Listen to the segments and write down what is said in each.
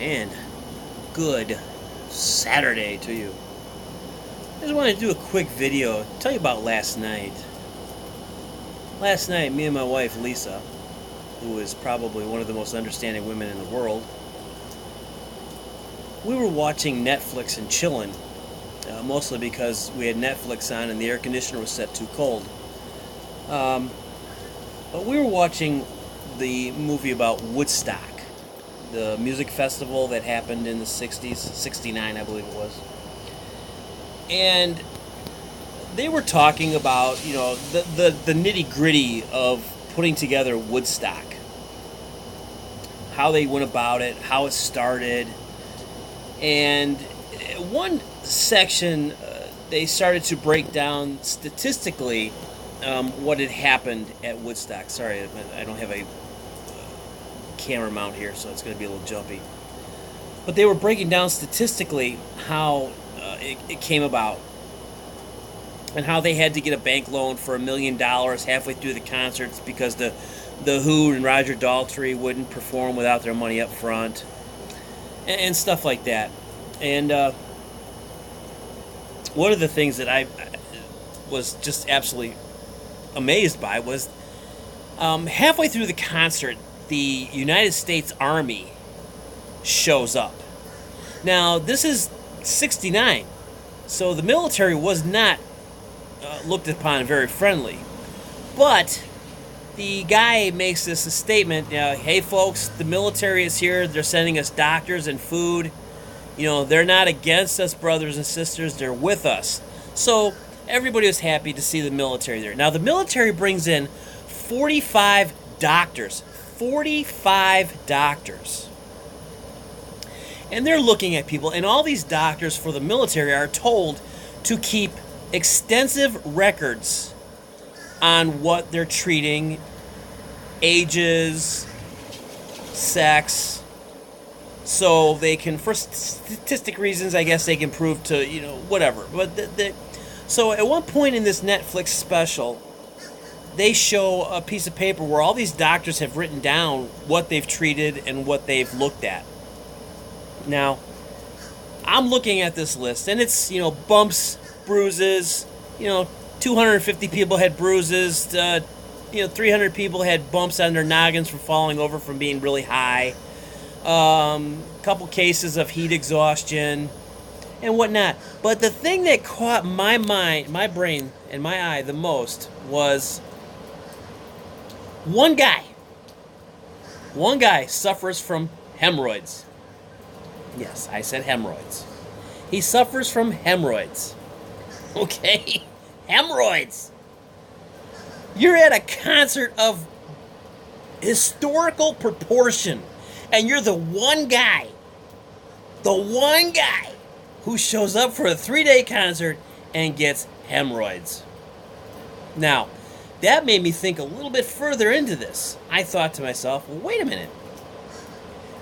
and good Saturday to you. I just wanted to do a quick video, tell you about last night. Last night, me and my wife Lisa, who is probably one of the most understanding women in the world, we were watching Netflix and chilling, mostly because we had Netflix on and the air conditioner was set too cold. But we were watching the movie about Woodstock, the music festival that happened in the 60s, 69 I believe it was. And they were talking about, the nitty-gritty of putting together Woodstock. How they went about it, how it started. And one section, they started to break down statistically what had happened at Woodstock. Sorry, I don't have a camera mount here, so it's going to be a little jumpy. But they were breaking down statistically how it came about, and how they had to get a bank loan for $1 million halfway through the concerts because the Who and Roger Daltrey wouldn't perform without their money up front, and stuff like that. And one of the things that I was just absolutely amazed by was halfway through the concert, the United States Army shows up. Now, this is 69, so the military was not looked upon very friendly. But the guy makes this a statement, hey folks, the military is here, they're sending us doctors and food. They're not against us, brothers and sisters, they're with us. So everybody was happy to see the military there. Now the military brings in 45 doctors. 45 doctors. And they're looking at people, and all these doctors for the military are told to keep extensive records on what they're treating, ages, sex, so they can, for statistic reasons, I guess they can prove to, whatever. But so at one point in this Netflix special, they show a piece of paper where all these doctors have written down what they've treated and what they've looked at. Now, I'm looking at this list, and it's, bumps, bruises, 250 people had bruises, 300 people had bumps on their noggins from falling over from being really high, couple cases of heat exhaustion, and whatnot. But the thing that caught my mind, my brain, and my eye the most was one guy. One guy suffers from hemorrhoids. Yes, I said hemorrhoids. He suffers from hemorrhoids. Okay? Hemorrhoids. You're at a concert of historical proportion, and you're the one guy who shows up for a 3-day concert and gets hemorrhoids. Now, that made me think a little bit further into this. I thought to myself, well, wait a minute.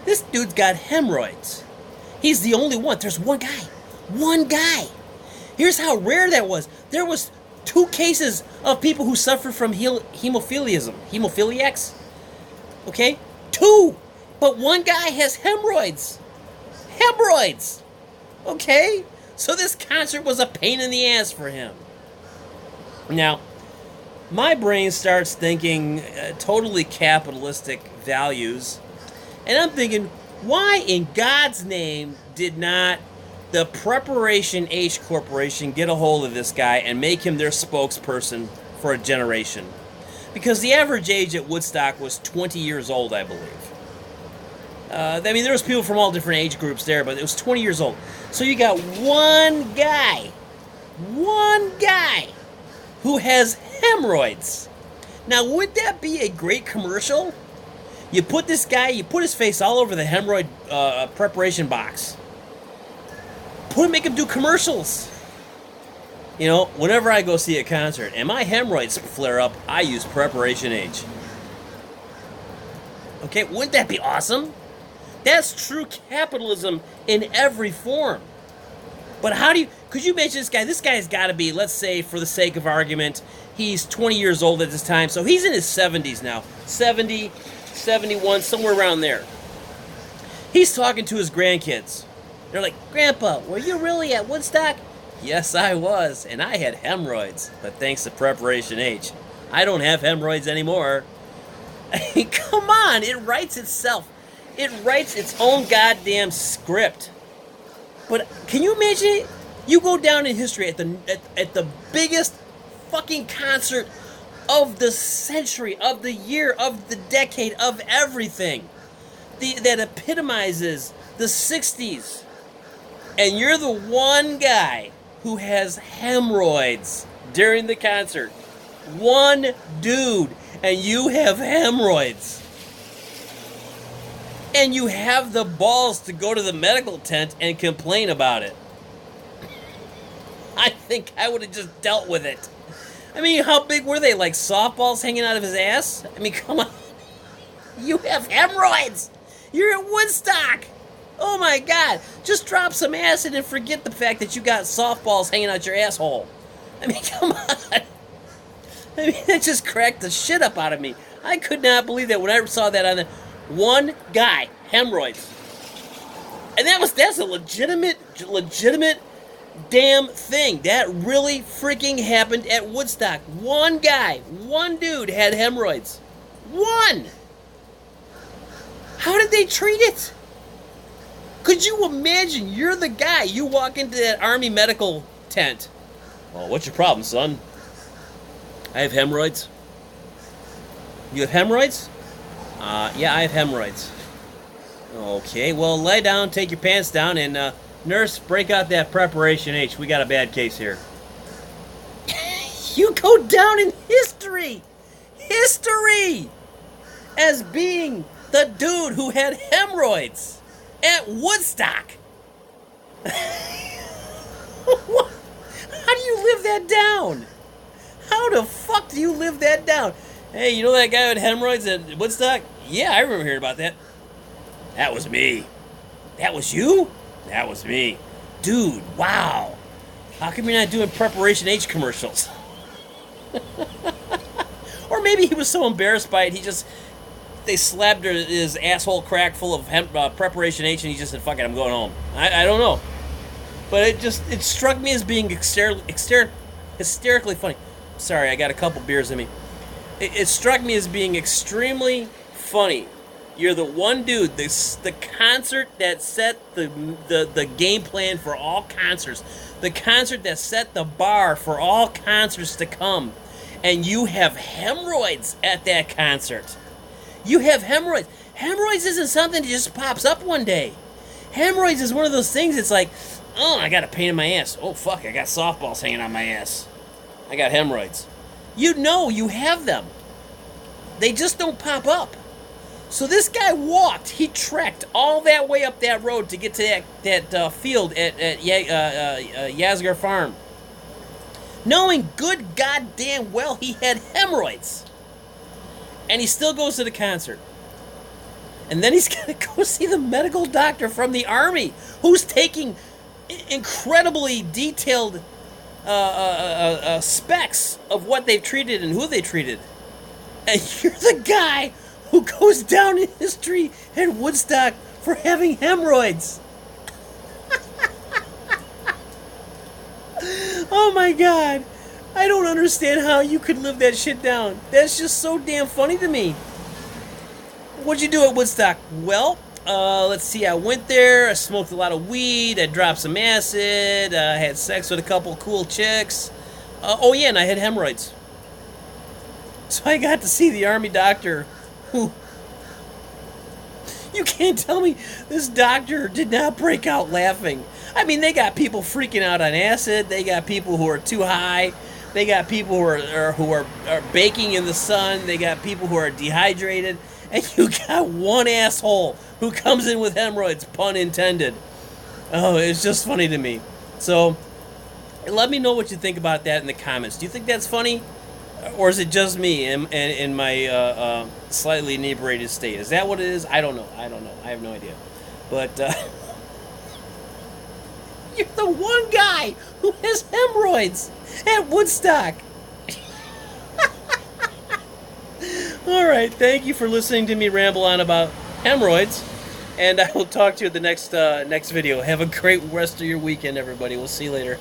This dude's got hemorrhoids. He's the only one. There's one guy. One guy. Here's how rare that was. There was 2 cases of people who suffered from hemophiliacs. Okay? 2. But one guy has hemorrhoids. Hemorrhoids. Okay? So this concert was a pain in the ass for him. Now, my brain starts thinking totally capitalistic values. And I'm thinking, why in God's name did not the Preparation H Corporation get a hold of this guy and make him their spokesperson for a generation? Because the average age at Woodstock was 20 years old, I believe. There was people from all different age groups there, but it was 20 years old. So you got one guy who has hemorrhoids. Now, would that be a great commercial? You put this guy, you put his face all over the hemorrhoid preparation box. Make him do commercials. Whenever I go see a concert and my hemorrhoids flare up, I use Preparation H. Okay, wouldn't that be awesome? That's true capitalism in every form. But could you imagine this guy? This guy's got to be, let's say, for the sake of argument, he's 20 years old at this time, so he's in his 70s now. 70, 71, somewhere around there. He's talking to his grandkids. They're like, Grandpa, were you really at Woodstock? Yes, I was, and I had hemorrhoids. But thanks to Preparation H, I don't have hemorrhoids anymore. I mean, come on, it writes itself. It writes its own goddamn script. But can you imagine it? You go down in history at the biggest fucking concert of the century, of the year, of the decade, of everything. That epitomizes the 60s. And you're the one guy who has hemorrhoids during the concert. One dude, and you have hemorrhoids. And you have the balls to go to the medical tent and complain about it. I think I would have just dealt with it. I mean, how big were they? Like softballs hanging out of his ass? I mean, come on. You have hemorrhoids. You're at Woodstock. Oh my God. Just drop some acid and forget the fact that you got softballs hanging out your asshole. I mean, come on. I mean, that just cracked the shit up out of me. I could not believe that when I saw that on the one guy, hemorrhoids. And that's a legitimate damn thing. That really freaking happened at Woodstock. One guy, one dude had hemorrhoids. One! How did they treat it? Could you imagine? You're the guy. You walk into that army medical tent. Well, what's your problem, son? I have hemorrhoids. You have hemorrhoids? Yeah, I have hemorrhoids. Okay, well, lay down, take your pants down, and, nurse, break out that Preparation H. We got a bad case here. You go down in history! History! As being the dude who had hemorrhoids at Woodstock. What? How do you live that down? How the fuck do you live that down? Hey, you know that guy with hemorrhoids at Woodstock? Yeah, I remember hearing about that. That was me. That was you? That was me. Dude, wow. How come you're not doing Preparation H commercials? Or maybe he was so embarrassed by it, they slapped his asshole crack full of Preparation H and he just said, fuck it, I'm going home. I don't know. But it struck me as being hysterically funny. Sorry, I got a couple beers in me. It struck me as being extremely funny. You're the one dude, the concert that set the game plan for all concerts. The concert that set the bar for all concerts to come. And you have hemorrhoids at that concert. You have hemorrhoids. Hemorrhoids isn't something that just pops up one day. Hemorrhoids is one of those things, it's like, oh, I got a pain in my ass. Oh, fuck, I got softballs hanging on my ass. I got hemorrhoids. You know you have them. They just don't pop up. So this guy he trekked all that way up that road to get to that field at Yazgar Farm. Knowing good goddamn well he had hemorrhoids. And he still goes to the concert. And then he's going to go see the medical doctor from the Army who's taking incredibly detailed specs of what they've treated and who they treated. And you're the guy who goes down in history at Woodstock for having hemorrhoids. Oh my God. I don't understand how you could live that shit down. That's just so damn funny to me. What'd you do at Woodstock? Well, let's see. I went there. I smoked a lot of weed. I dropped some acid. I had sex with a couple cool chicks. Oh yeah, and I had hemorrhoids. So I got to see the Army doctor who... You can't tell me this doctor did not break out laughing. I mean, they got people freaking out on acid. They got people who are too high. They got people who are baking in the sun. They got people who are dehydrated. And you got one asshole who comes in with hemorrhoids, pun intended. Oh, it's just funny to me. So, let me know what you think about that in the comments. Do you think that's funny? Or is it just me in my slightly inebriated state? Is that what it is? I don't know. I have no idea. But, you're the one guy who has hemorrhoids at Woodstock. All right, thank you for listening to me ramble on about hemorrhoids And I will talk to you at the next next video. Have a great rest of your weekend, everybody. We'll see you later.